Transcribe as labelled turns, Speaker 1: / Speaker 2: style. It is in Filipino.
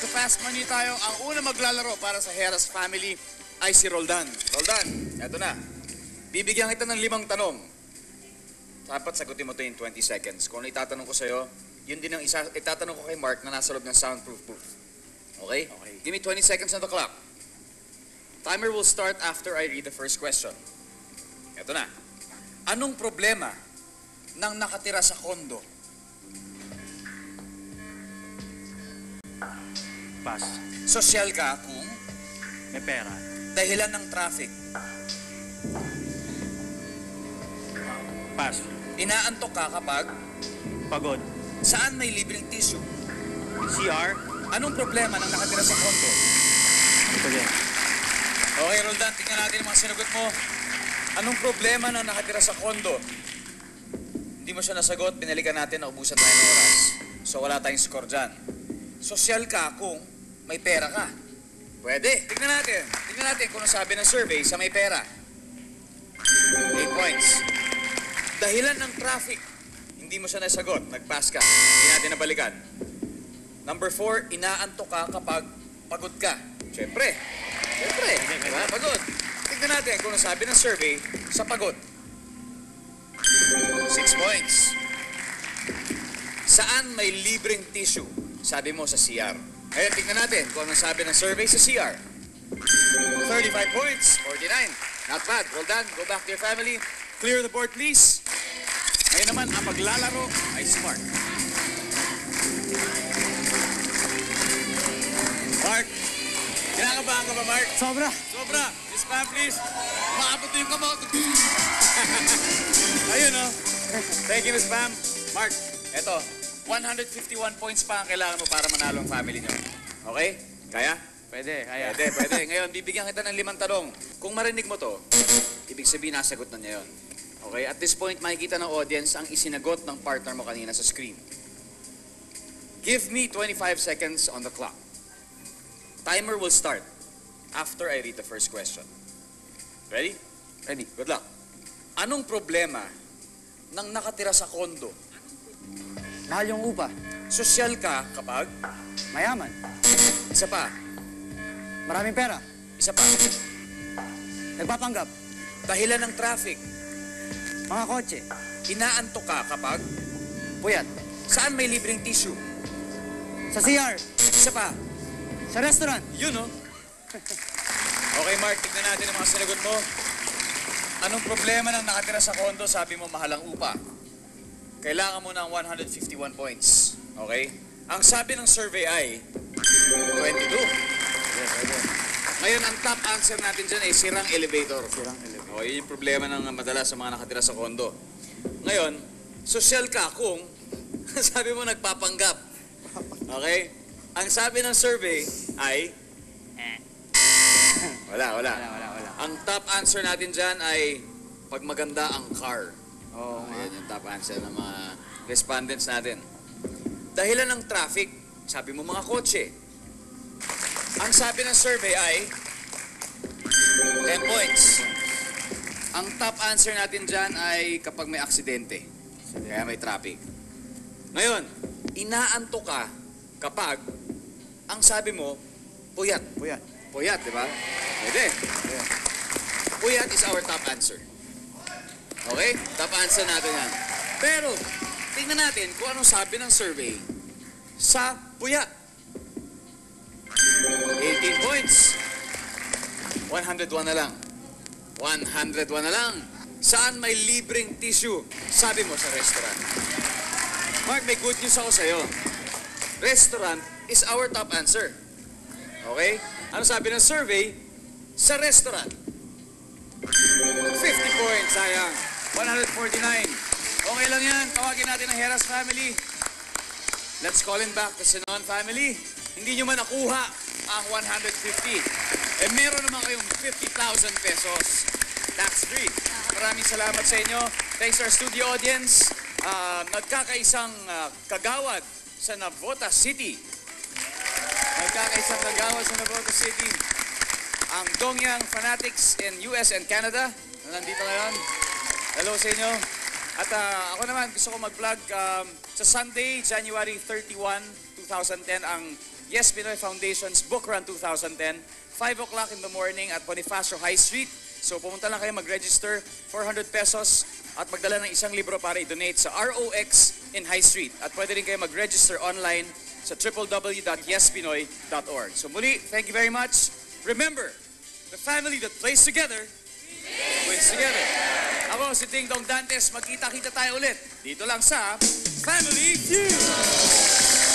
Speaker 1: Magka-fast money tayo. Ang una maglalaro para sa Heras family ay si Roldan. Roldan, eto na. Bibigyan kita ng 5 tanong. Dapat sagutin mo to in 20 seconds. Kung ano itatanong ko sa'yo, yun din ang itatanong ko kay Mark na nasa loob ng soundproof booth. Okay? Okay. Give me 20 seconds on the clock. Timer will start after I read the first question. Eto na. Anong problema ng nakatira sa kondo?
Speaker 2: Pass.
Speaker 1: Sosyal ka kung
Speaker 2: May pera.
Speaker 1: dahilan ng traffic.
Speaker 2: Pass.
Speaker 1: Inaantok ka kapag
Speaker 2: Pagod.
Speaker 1: saan may libreng tissue?
Speaker 2: CR.
Speaker 1: Anong problema ng nakatira sa kondo?
Speaker 2: Sige.
Speaker 1: Okay, Roldan, tingnan natin ang mga sinagot mo. Anong problema ng nakatira sa kondo? Hindi mo siya nasagot, binalikan natin na ubusan tayo ng oras. So wala tayong score dyan. Sosyal ka kung may pera ka. Pwede. Tingnan natin. Tingnan natin kung ano sabi ng survey sa may pera. 8 points. Dahilan ng traffic. Hindi mo siya nasagot. Nag-pass ka. Hindi natin nabalikan. Number 4, inaantok ka kapag pagod ka. Siyempre. Siyempre. Diba? Pagod. Tingnan natin kung ano sabi ng survey sa pagod. 6 points. Saan may libreng tissue? Sabi mo sa CR. Ngayon, tingnan natin kung ano sabi ng survey sa CR. 35 points. 49. Not bad. Well done. Go back to your family. Clear the board, please. Ngayon naman, ang maglalaro ay smart. Mark, kinakabahan ka ba, Mark?
Speaker 2: Sobra.
Speaker 1: Sobra. Miss Pam, please. Maabot na yung kamot. Ayun, oh. Thank you, Miss Pam. Mark, eto. 151 points pa ang kailangan mo para manalo ang family niyo. Okay? Kaya?
Speaker 2: Pwede. Kaya.
Speaker 1: Pwede. Ngayon, bibigyan kita ng 5 tanong. Kung marinig mo to, ibig sabihin nasagot na niya yun. Okay? At this point, makikita ng audience ang isinagot ng partner mo kanina sa screen. Give me 25 seconds on the clock. Timer will start after I read the first question. Ready?
Speaker 2: Ready.
Speaker 1: Good luck. Anong problema ng nakatira sa kondo?
Speaker 2: Mahal yung upa.
Speaker 1: Sosyal ka kapag
Speaker 2: Mayaman.
Speaker 1: isa pa,
Speaker 2: Maraming pera.
Speaker 1: isa pa,
Speaker 2: Nagpapanggap.
Speaker 1: dahilan ng traffic,
Speaker 2: Mga kotse.
Speaker 1: inaantok ka kapag
Speaker 2: Puyat.
Speaker 1: saan may libreng tissue,
Speaker 2: Sa CR.
Speaker 1: isa pa,
Speaker 2: Sa restaurant.
Speaker 1: yun oh. Okay Mark, tignan natin ang mga sinagot mo. Anong problema ng nakatira sa kondo? Sabi mo mahal ang upa. Kailangan mo ng 151 points. Okay? Ang sabi ng survey ay 22. Ngayon, ang top answer natin dyan ay sirang elevator.
Speaker 2: Sirang elevator.
Speaker 1: O, yun yung problema ng madalas sa mga nakatira sa kondo. Ngayon, sosyal ka kung sabi mo nagpapanggap. Okay? Ang sabi ng survey ay wala.
Speaker 2: Wala.
Speaker 1: Ang top answer natin dyan ay pag maganda ang car.
Speaker 2: Oo nga.
Speaker 1: Ayan yung top answer ng mga respondents natin. Dahilan ng traffic, sabi mo mga kotse. Ang sabi ng survey ay 10 points. Ang top answer natin dyan ay kapag may aksidente. Kaya may traffic. Ngayon, inaantok ka kapag ang sabi mo, puyat.
Speaker 2: Puyat.
Speaker 1: Puyat, di ba? Pwede. Puyat is our top answer. Okay? Top answer natin yan. Pero, tingnan natin kung anong sabi ng survey sa puyat. 18 points. 101 na lang. 101 na lang. Saan may libreng tissue? Sabi mo sa restaurant. Mark, may good news ako sa'yo. Restaurant is our top answer. Okay? Ano sabi ng survey? Sa restaurant. 50 points, sayang. 149. Okay lang yan. Tawagin natin ang Heras family. Let's call him back, the Sinon family. Hindi nyo man nakuha ang 150. Eh, meron naman kayong 50,000 pesos. Tax-free. Maraming salamat sa inyo. Thanks to our studio audience. Nagkakaisang kagawad sa Navota City. Nagkakaisang kagawad sa Navota City. Ang Dongyang Fanatics in US and Canada na nandito ngayon. Hello sa inyo. At ako naman gusto ko mag-vlog sa Sunday, January 31, 2010, ang Yes Pinoy Foundation's Book Run 2010, 5 o'clock in the morning at Bonifacio High Street. So pumunta lang kayo mag-register, 400 pesos at magdala ng isang libro para i-donate sa ROX in High Street. At pwede rin kayo mag-register online sa www.yespinoy.org. So muli, thank you very much. Remember, the family that plays together wins together. Ako si Ding Dong Dantes, magkita-kita tayo ulit dito lang sa Family Feud.